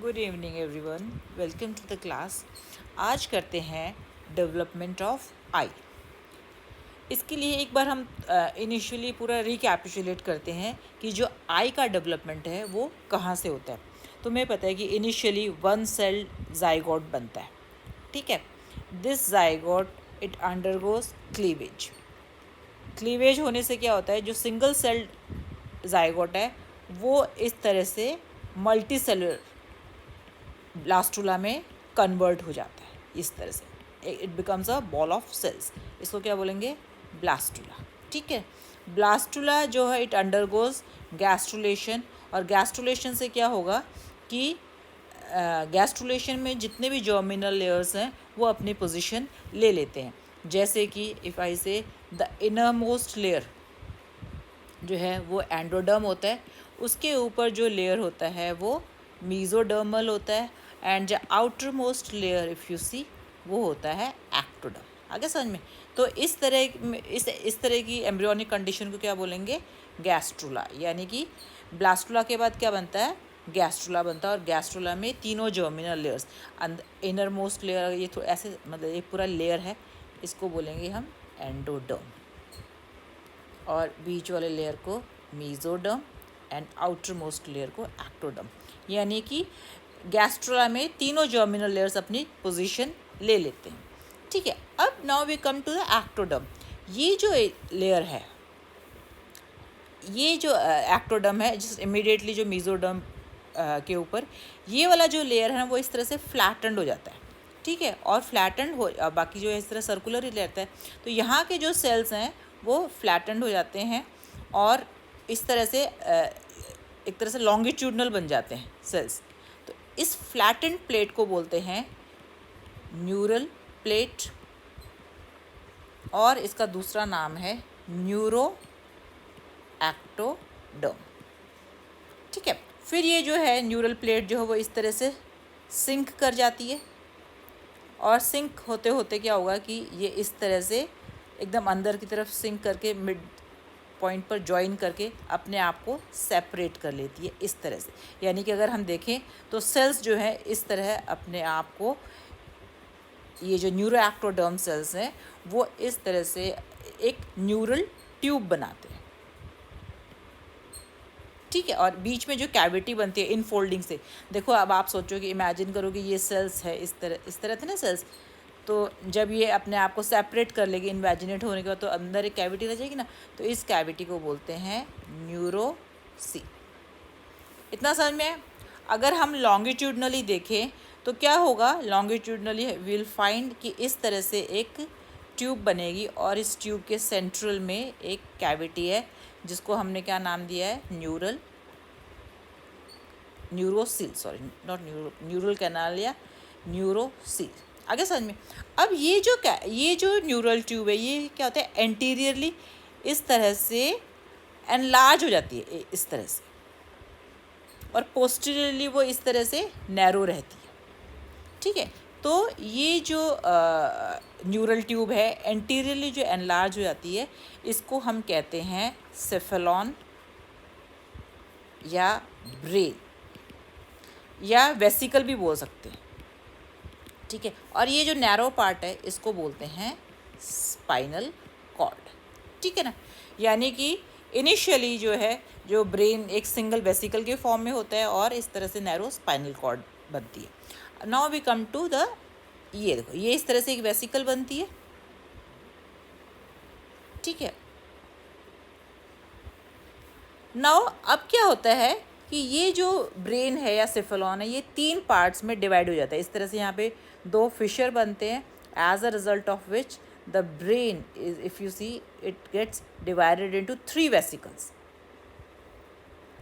Good evening everyone, welcome to the class. आज करते हैं डेवलपमेंट ऑफ आई। इसके लिए एक बार हम इनिशियली पूरा रिकैपिचुलेट करते हैं कि जो आई का डेवलपमेंट है वो कहाँ से होता है। तो हमें पता है कि इनिशियली वन सेल जाइगोट बनता है, ठीक है। This zygote it undergoes cleavage. Cleavage होने से क्या होता है, जो सिंगल सेल जाइगोट है वो इस तरह से मल्टी सेलुलर ब्लास्टुला में कन्वर्ट हो जाता है। इस तरह से it becomes a ball of cells. इसको क्या बोलेंगे? ब्लास्टुला, ठीक है। ब्लास्टुला जो है इट अंडरगोज गैस्ट्रुलेशन, और गैस्ट्रुलेशन से क्या होगा कि गैस्ट्रुलेशन में जितने भी जर्मिनल लेयर्स हैं वो अपनी पोजीशन ले लेते हैं। जैसे कि इफ़ आई से द इनर मोस्ट लेयर जो है वो एंडोडर्म होता है, उसके ऊपर जो लेयर होता है वो मीजोडर्मल होता है, एंड जो outermost layer if you see वो होता है एक्टोडर्म। आगे समझ में? तो इस तरह की एम्ब्रियोनिक कंडीशन को क्या बोलेंगे? गैस्ट्रुला। यानी कि ब्लास्टुला के बाद क्या बनता है? गैस्ट्रुला बनता है। और गैस्ट्रुला में तीनों germinal layers, inner most layer, ये तो ऐसे मतलब ये पूरा लेयर है, इसको बोलेंगे हम एंडोडर्म, और बीच वाले लेयर को mesoderm and outer most layer को एक्टोडर्म। यानी कि गैस्ट्रुला में तीनों जर्मिनल लेयर्स अपनी पोजीशन ले लेते हैं, ठीक है। अब now we come to the ectoderm. ये जो लेयर है, ये जो एक्टोडर्म है, जिस इमीडिएटली जो मीजोडर्म के ऊपर ये वाला जो लेयर है वो इस तरह से फ्लैटेंड हो जाता है, ठीक है। और फ्लैटेंड हो, बाकी जो है इस तरह सर्कुलर ही रहता है। तो यहाँ के जो सेल्स हैं वो फ्लैटेंड हो जाते हैं और इस तरह से एक तरह से लॉन्गिट्यूडनल बन जाते हैं सेल्स। तो इस फ्लैटेंड प्लेट को बोलते हैं न्यूरल प्लेट, और इसका दूसरा नाम है न्यूरो एक्टोडर्म, ठीक है। फिर ये जो है न्यूरल प्लेट जो है वो इस तरह से सिंक कर जाती है, और सिंक होते होते क्या होगा कि ये इस तरह से एकदम अंदर की तरफ सिंक करके मिड पॉइंट पर ज्वाइन करके अपने आप को सेपरेट कर लेती है इस तरह से। यानी कि अगर हम देखें तो सेल्स जो है इस तरह अपने आप को, ये जो न्यूरो एक्टोडर्म सेल्स हैं वो इस तरह से एक न्यूरल ट्यूब बनाते हैं, ठीक है। और बीच में जो कैविटी बनती है इन फोल्डिंग से, देखो अब आप सोचो कि इमेजिन करो कि ये सेल्स है, इस तरह थे ना सेल्स। तो जब ये अपने आप को सेपरेट कर लेगी इन्वेजिनेट होने के बाद, तो अंदर एक कैविटी रह जाएगी ना, तो इस कैविटी को बोलते हैं न्यूरोसी। इतना समझ में है? अगर हम लॉन्गिट्यूडनली देखें तो क्या होगा? लॉन्गिट्यूडनली विल फाइंड कि इस तरह से एक ट्यूब बनेगी, और इस ट्यूब के सेंट्रल में एक कैविटी है जिसको हमने क्या नाम दिया है? न्यूरोसील, सॉरी नॉट न्यूरल कैनाल या न्यूरोसील। आगे समझ में? अब ये जो न्यूरल ट्यूब है ये क्या होता है? एंटीरियरली इस तरह से एनलार्ज हो जाती है इस तरह से, और पोस्टीरियरली वो इस तरह से नैरो रहती है, ठीक है। तो ये जो न्यूरल ट्यूब है एंटीरियरली जो एनलार्ज हो जाती है, इसको हम कहते हैं सेफेलॉन या ब्रेन या वेसिकल भी बोल सकते हैं, ठीक है। और ये जो नैरो पार्ट है इसको बोलते हैं स्पाइनल कॉर्ड, ठीक है ना। यानी कि इनिशियली जो है जो ब्रेन एक सिंगल वेसिकल के फॉर्म में होता है और इस तरह से नैरो स्पाइनल कॉर्ड बनती है। Now we come to the, ये देखो ये इस तरह से एक वेसिकल बनती है, ठीक है। नाउ अब क्या होता है कि ये जो ब्रेन है या सेफेलॉन है ये 3 पार्ट्स में डिवाइड हो जाता है। इस तरह से यहाँ पे 2 फिशर बनते हैं, as a result of which the brain is, if you see, it gets divided into 3 vesicles.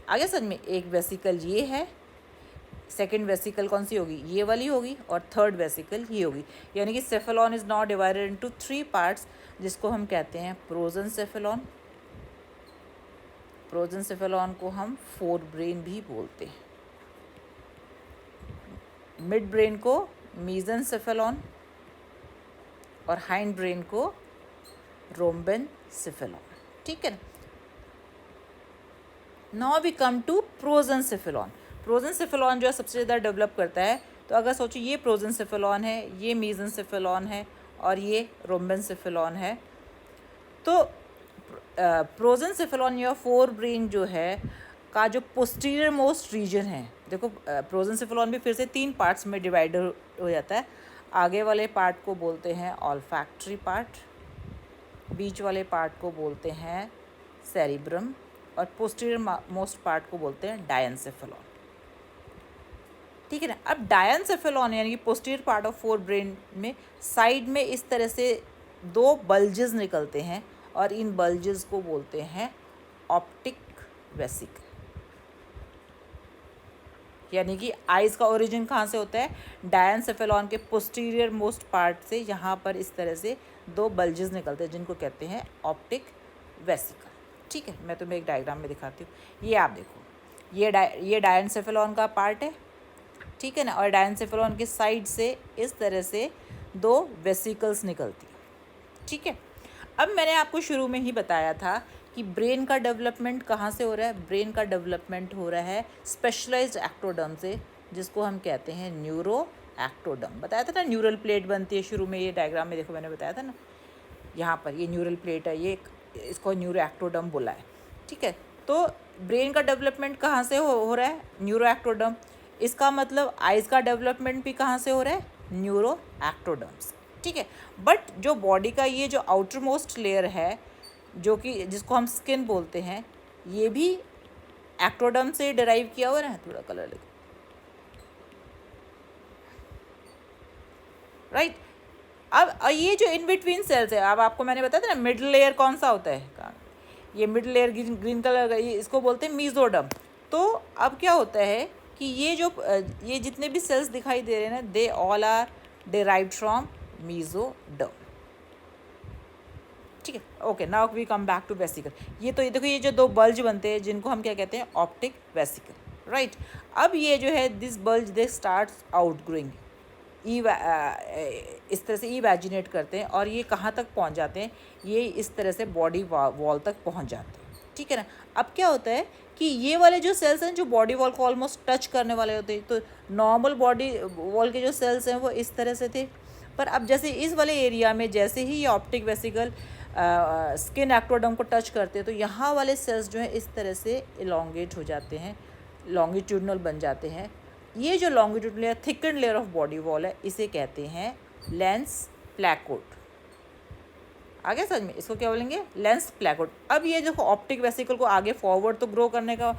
आगे समझ में? एक वेसिकल ये है, सेकेंड वेसिकल कौन सी होगी? ये वाली होगी, और थर्ड वेसिकल ये होगी। यानी कि cephalon is not divided into 3 parts, जिसको हम कहते हैं प्रोजेंसेफेलॉन। प्रोजेंसेफेलॉन को हम फोर ब्रेन भी बोलते हैं। मिड ब्रेन को मीजेंसेफेलॉन, और हाइंड ब्रेन को रोम्बेनसेफेलॉन, ठीक है। Now we come to prosencephalon. Prosencephalon जो है सबसे ज़्यादा डेवलप करता है। तो अगर सोचो ये प्रोजेंसेफेलॉन है, ये मेसेंसेफेलॉन है और ये रोम्बेनसेफेलॉन है। तो प्रोजेंसेफेलॉन या फोर ब्रेन जो है का जो पोस्टीरियर मोस्ट रीजन है, देखो प्रोजेंसेफेलॉन भी फिर से 3 पार्ट्स में डिवाइड हो जाता है। आगे वाले पार्ट को बोलते हैं ऑल्फैक्टरी पार्ट, बीच वाले पार्ट को बोलते हैं सेरिब्रम और पोस्टीरियर मोस्ट पार्ट को बोलते हैं डायनसेफेलॉन। ठीक है ना। अब डायनसेफेलॉन यानी कि posterior part of fore brain में साइड में इस तरह से 2 बल्जेस निकलते हैं और इन बल्जेस को बोलते हैं ऑप्टिक वेसिकल। यानी कि आइज़ का ओरिजिन कहाँ से होता है? डायनसेफेलॉन के पोस्टीरियर मोस्ट पार्ट से। यहाँ पर इस तरह से 2 बल्जेस निकलते हैं जिनको कहते हैं ऑप्टिक वेसिकल। ठीक है, मैं तुम्हें एक डायग्राम में दिखाती हूँ। ये आप देखो, ये डायनसेफेलॉन का पार्ट है, ठीक है ना। और डायनसेफेलॉन के साइड से इस तरह से 2 वेसिकल्स निकलती हैं। ठीक है। अब मैंने आपको शुरू में ही बताया था कि ब्रेन का डेवलपमेंट कहाँ से हो रहा है? ब्रेन का डेवलपमेंट हो रहा है स्पेशलाइज्ड एक्टोडर्म से, जिसको हम कहते हैं न्यूरो एक्टोडर्म। बताया था ना, न्यूरल प्लेट बनती है शुरू में, ये डायग्राम में देखो मैंने बताया था ना, यहाँ पर ये न्यूरल प्लेट है, ये इसको न्यूरो एक्टोडर्म बोला है। ठीक है। तो ब्रेन का डेवलपमेंट कहाँ से हो रहा है? Neuro ectoderm. इसका मतलब आइज़ का डेवलपमेंट भी कहाँ से हो रहा है? न्यूरो एक्टोडर्म्स। ठीक है। बट जो बॉडी का ये जो आउटर मोस्ट लेयर है, जो कि जिसको हम स्किन बोलते हैं, ये भी एक्टोडर्म से डिराइव किया हुआ है। थोड़ा कलर लिखो, राइट। अब ये जो इन बिटवीन सेल्स है, अब आपको मैंने बताया था ना मिडल लेयर कौन सा होता है, ये मिडल लेयर ग्रीन कलर का, ये इसको बोलते हैं मीजोडर्म। तो अब क्या होता है कि ये जितने भी सेल्स दिखाई दे रहे हैं ना, they all are derived from mesoderm. ठीक है। Okay, now we come back to vesicle. ये देखो, ये जो 2 बल्ज बनते हैं जिनको हम क्या कहते हैं? Optic vesicle, right. अब ये जो है this bulge they starts out growing, इस तरह से इवेजिनेट करते हैं और ये कहाँ तक पहुँच जाते हैं? ये इस तरह से बॉडी वॉल तक पहुँच जाते हैं। ठीक है ना। अब क्या होता है कि ये वाले जो सेल्स हैं जो बॉडी वॉल को ऑलमोस्ट टच करने वाले होते हैं, तो नॉर्मल बॉडी वॉल के जो सेल्स हैं वो इस तरह से थे। पर अब जैसे इस वाले एरिया में जैसे ही ये ऑप्टिक वेसिकल स्किन एक्टोडर्म को टच करते हैं, तो यहाँ वाले सेल्स जो हैं इस तरह से इलोंगेट हो जाते हैं, लॉन्गिट्यूडनल बन जाते हैं। ये जो longitudinal layer, thicken layer of body wall है, इसे कहते हैं लेंस प्लैकोड। आगे समझ में? इसको क्या बोलेंगे? लेंस प्लैकोड। अब ये जो ऑप्टिक वेसिकल को आगे फॉरवर्ड तो ग्रो करने का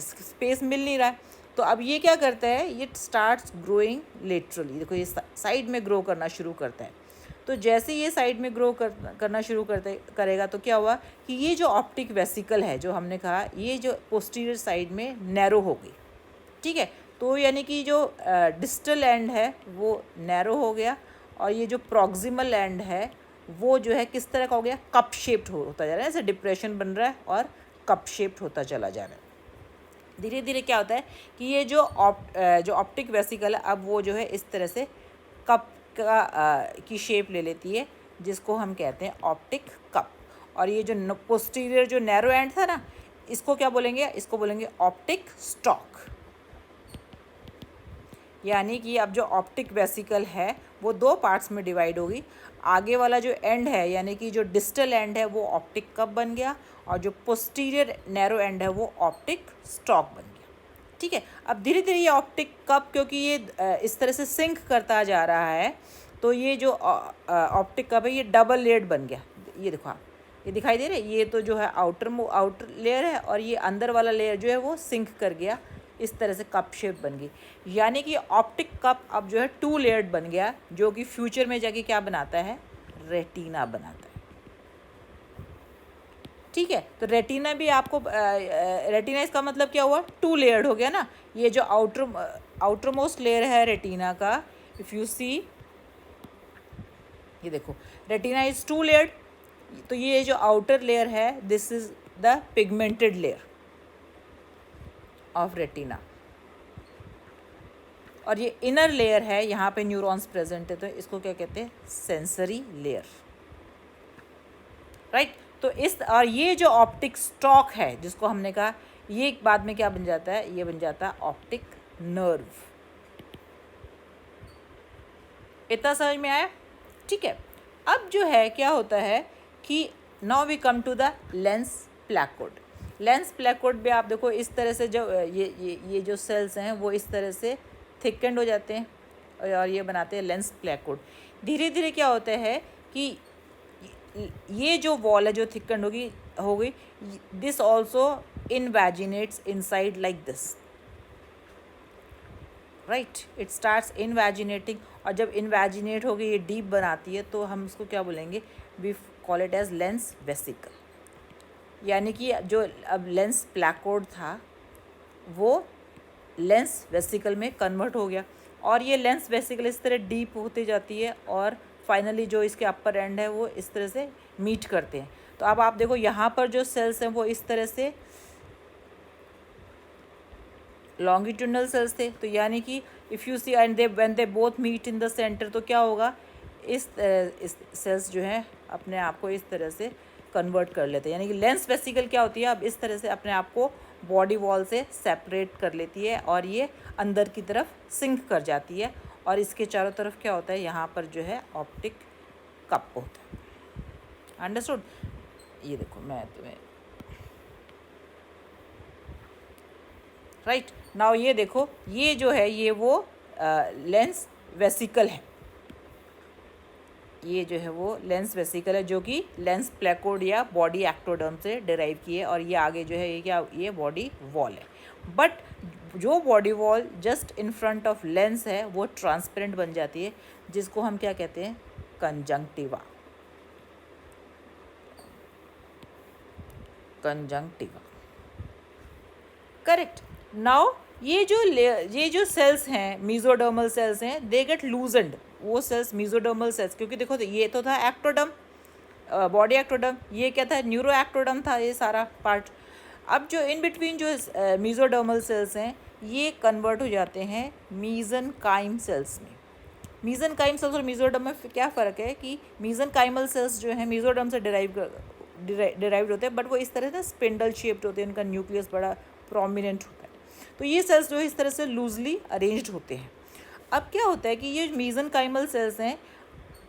स्पेस मिल नहीं रहा है, तो अब ये क्या करता है? ये स्टार्ट्स ग्रोइंग लेटरली। देखो, ये साइड में ग्रो करना शुरू करता है। तो जैसे ये साइड में ग्रो करना शुरू करेगा तो क्या हुआ कि ये जो ऑप्टिक वेसिकल है, जो हमने कहा, ये जो पोस्टीरियर साइड में नैरो हो गई। ठीक है। तो यानी कि जो डिस्टल एंड है वो नैरो हो गया, और ये जो प्रॉक्सिमल एंड है वो जो है किस तरह का हो गया? कप शेप्ड होता जा रहा है। ऐसे डिप्रेशन बन रहा है और कप शेप्ड होता चला जा रहा है। धीरे धीरे क्या होता है कि ये जो ऑप्टिक वेसिकल है, अब वो जो है इस तरह से कप की शेप ले लेती है, जिसको हम कहते हैं ऑप्टिक कप। और ये जो पोस्टीरियर जो नैरो एंड था ना, इसको क्या बोलेंगे? इसको बोलेंगे ऑप्टिक स्टॉक। यानी कि अब जो ऑप्टिक वेसिकल है वो 2 पार्ट्स में डिवाइड होगी। आगे वाला जो एंड है, यानी कि जो डिस्टल एंड है, वो ऑप्टिक कप बन गया, और जो पोस्टीरियर नैरो एंड है वो ऑप्टिक स्टॉक बन गया। ठीक है। अब धीरे धीरे ये ऑप्टिक कप, क्योंकि ये इस तरह से सिंक करता जा रहा है, तो ये जो ऑप्टिक कप है ये डबल लेयर्ड बन गया। ये देखो आप, ये दिखाई दे रहा है, ये तो जो है आउटर लेयर है, और ये अंदर वाला लेयर जो है वो सिंक कर गया, इस तरह से कप शेप बन गई। यानी कि ऑप्टिक कप अब जो है 2 लेयर्ड बन गया, जो कि फ्यूचर में जाके क्या बनाता है? रेटिना बनाता है। ठीक है। तो रेटिना भी आपको रेटिना, इसका मतलब क्या हुआ? 2 लेयर्ड हो गया ना। ये जो आउटर मोस्ट लेयर है रेटिना का, इफ़ यू सी, ये देखो, रेटिना इज 2 लेयर्ड। तो ये जो आउटर लेयर है, this is the pigmented layer of retina, और ये इनर लेयर है, यहाँ पे न्यूरॉन्स प्रेजेंट है, तो इसको क्या कहते हैं? Sensory layer, right. तो और ये जो ऑप्टिक स्टॉक है, जिसको हमने कहा, ये बाद में क्या बन जाता है, ये बन जाता है ऑप्टिक नर्व। इतना समझ में आया? ठीक है। अब जो है क्या होता है कि now we come to the lens placode. Lens placode भी आप देखो इस तरह से, जो ये जो सेल्स हैं वो इस तरह से थिकेंड हो जाते हैं और ये बनाते हैं लेंस प्लैकोड। धीरे धीरे क्या होता है कि ये जो वॉल है जो थिकेंड हो गई, this also invaginates inside like this, right. It starts invaginating, और जब इनवैजिनेट होगी ये डीप बनाती है तो हम उसको क्या बोलेंगे, we call it as lens vesicle. यानी कि जो अब लेंस प्लैकोड था वो लेंस वेसिकल में कन्वर्ट हो गया, और ये लेंस वेसिकल इस तरह डीप होती जाती है और फाइनली जो इसके अपर एंड है वो इस तरह से मीट करते हैं। तो अब आप देखो यहाँ पर जो सेल्स हैं वो इस तरह से लॉन्गिट्यूडनल सेल्स थे, तो यानी कि if you see and they when they both meet in the centre, तो क्या होगा, इस सेल्स जो है अपने आप को इस तरह से कन्वर्ट कर लेते हैं। यानी कि लेंस वेसिकल क्या होती है, अब इस तरह से अपने आप को बॉडी वॉल से सेपरेट कर लेती है और ये अंदर की तरफ सिंक कर जाती है, और इसके चारों तरफ क्या होता है, यहाँ पर जो है ऑप्टिक कप होता है। अंडरस्टूड? ये देखो मैं तुम्हें, राइट नाउ ये देखो, ये जो है ये वो लेंस वेसिकल है, ये जो है वो लेंस वेसिकल है जो कि लेंस प्लैकोड या बॉडी एक्टोडर्म से डिराइव की है, और ये आगे जो है ये क्या, ये बॉडी वॉल है। बट जो body wall just in front of lens है वो ट्रांसपेरेंट बन जाती है, जिसको हम क्या कहते हैं, कंजंक्टिवा। Conjunctiva, correct. नाउ ये जो सेल्स हैं, मीजोडर्मल सेल्स हैं, दे गेट लूजेंड, वो सेल्स मीजोडर्मल सेल्स, क्योंकि देखो तो ये तो था एक्टोडर्म, बॉडी एक्टोडर्म, ये क्या था, न्यूरो एक्टोडर्म था ये सारा पार्ट। अब जो इन बिटवीन जो मीजोडर्मल सेल्स हैं ये कन्वर्ट हो जाते हैं मीजनकाइम सेल्स में। मीजनकाइम सेल्स और मीजोडर्म में क्या फ़र्क है कि मीजनकाइमल सेल्स जो हैं मीजोडर्म से डिराइव्ड होते हैं, बट वो इस तरह से स्पिंडल शेप्ड होते हैं, उनका न्यूक्लियस बड़ा प्रोमिनेंट होता है। तो ये सेल्स जो है इस तरह से लूजली अरेंज्ड होते हैं। अब क्या होता है कि ये मीजनकाइमल सेल्स हैं,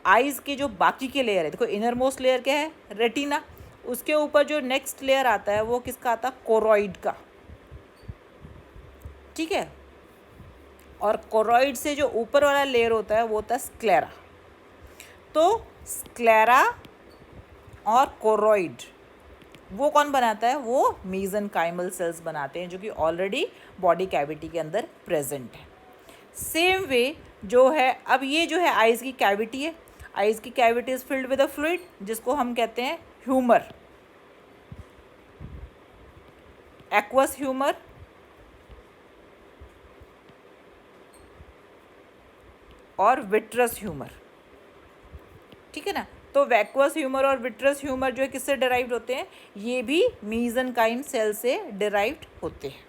आइज़ के जो बाकी के लेयर है, देखो इनर मोस्ट लेयर क्या है, रेटिना, उसके ऊपर जो नेक्स्ट लेयर आता है वो किसका आता है, कोरॉइड का, ठीक है। और कोरॉइड से जो ऊपर वाला लेयर होता है वो होता है स्क्लेरा। तो स्क्लेरा और कोरॉइड वो कौन बनाता है, वो मीजनकाइमल सेल्स बनाते हैं, जो कि ऑलरेडी बॉडी कैविटी के अंदर प्रेजेंट है। सेम वे जो है, अब ये जो है आइज़ की कैविटी है, आइज़ की cavity is filled with a fluid जिसको हम कहते हैं ह्यूमर, एक्वस ह्यूमर और विट्रस ह्यूमर, ठीक है ना। तो वैक्वस ह्यूमर और विट्रस ह्यूमर जो है किससे डिराइव्ड होते हैं, ये भी मीजनकाइम सेल से डिराइव्ड होते हैं,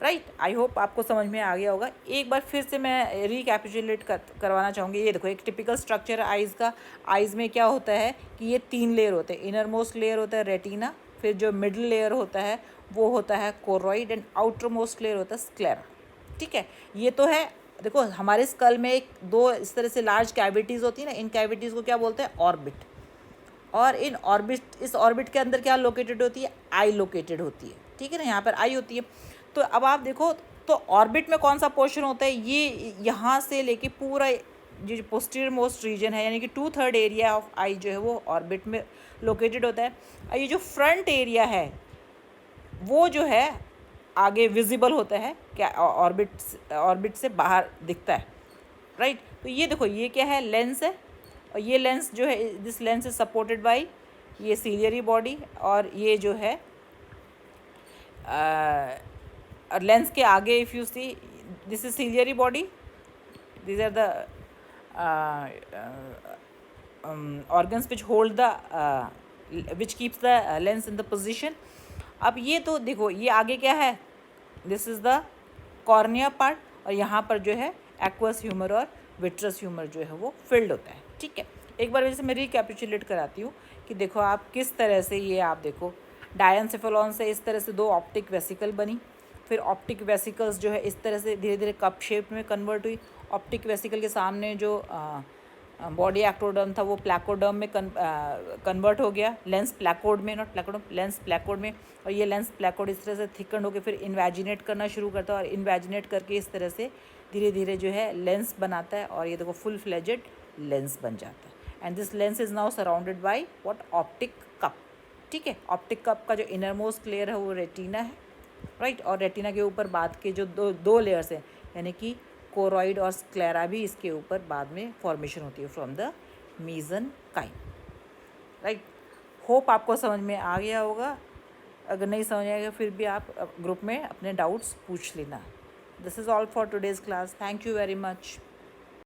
राइट। आई होप आपको समझ में आ गया होगा। एक बार फिर से मैं रिकैपिचुलेट करवाना चाहूँगी। ये देखो एक टिपिकल स्ट्रक्चर है आइज़ का। आइज़ में क्या होता है कि ये 3 लेयर होते हैं, इनर मोस्ट लेयर होता है रेटिना, फिर जो मिडल लेयर होता है वो होता है choroid, and outer most layer होता है स्क्लेरा, ठीक है। ये तो है, देखो हमारे स्कल में 2 इस तरह से लार्ज कैविटीज़ होती है ना, इन कैविटीज़ को क्या बोलते हैं, ऑर्बिट। और इस ऑर्बिट के अंदर क्या लोकेटेड होती है, आई लोकेटेड होती है, ठीक है ना, यहाँ पर आई होती है। तो अब आप देखो तो ऑर्बिट में कौन सा पोर्शन होता है, ये यहाँ से लेके पूरा जो पोस्टीरियर मोस्ट रीजन है, यानी कि 2/3 एरिया ऑफ आई जो है वो ऑर्बिट में लोकेटेड होता है। और ये जो फ्रंट एरिया है वो जो है आगे विजिबल होता है, क्या ऑर्बिट से बाहर दिखता है, राइट। तो ये देखो ये क्या है, लेंस है, और ये लेंस जो है, this lens is supported by ये सीलियरी बॉडी, और ये जो है और लेंस के आगे if you see this is ciliary body, these are the organs which hold the which keeps the lens in the position. अब ये तो देखो ये आगे क्या है, this is the cornea part, और यहाँ पर जो है एक्वस ह्यूमर और विट्रस ह्यूमर जो है वो फिल्ड होता है, ठीक है। एक बार वैसे मैं रिकैपिचुलेट कराती हूँ कि देखो आप किस तरह से ये आप देखो डायनसेफेलॉन से इस तरह से 2 ऑप्टिक वेसिकल बनी, फिर ऑप्टिक वेसिकल्स जो है इस तरह से धीरे धीरे कप शेप में कन्वर्ट हुई। ऑप्टिक वेसिकल के सामने जो बॉडी एक्टोडर्म था वो प्लैकोडर्म में कन्वर्ट हो गया, लेंस प्लैकोड में, नॉट प्लैकोडर्म, लेंस प्लैकोड में। और ये लेंस प्लैकोड इस तरह से थिकन होकर फिर इन्वेजिनेट करना शुरू करता है और इन्वेजिनेट करके इस तरह से धीरे धीरे जो है लेंस बनाता है और ये देखो फुल फ्लेजेड लेंस बन जाता है। And this lens is now surrounded by what, optic cup. ठीक है, ऑप्टिक कप का जो इनर मोस्ट लेयर है वो रेटिना है, राइट। और रेटिना के ऊपर बाद के जो दो लेयर्स हैं, यानी कि कोरॉइड और स्क्लेरा भी इसके ऊपर बाद में फॉर्मेशन होती है फ्रॉम द मीज़ेनकाइम, राइट। होप आपको समझ में आ गया होगा। अगर नहीं समझ आएगा फिर भी आप ग्रुप में अपने डाउट्स पूछ लेना। This is all for today's class. Thank you very much.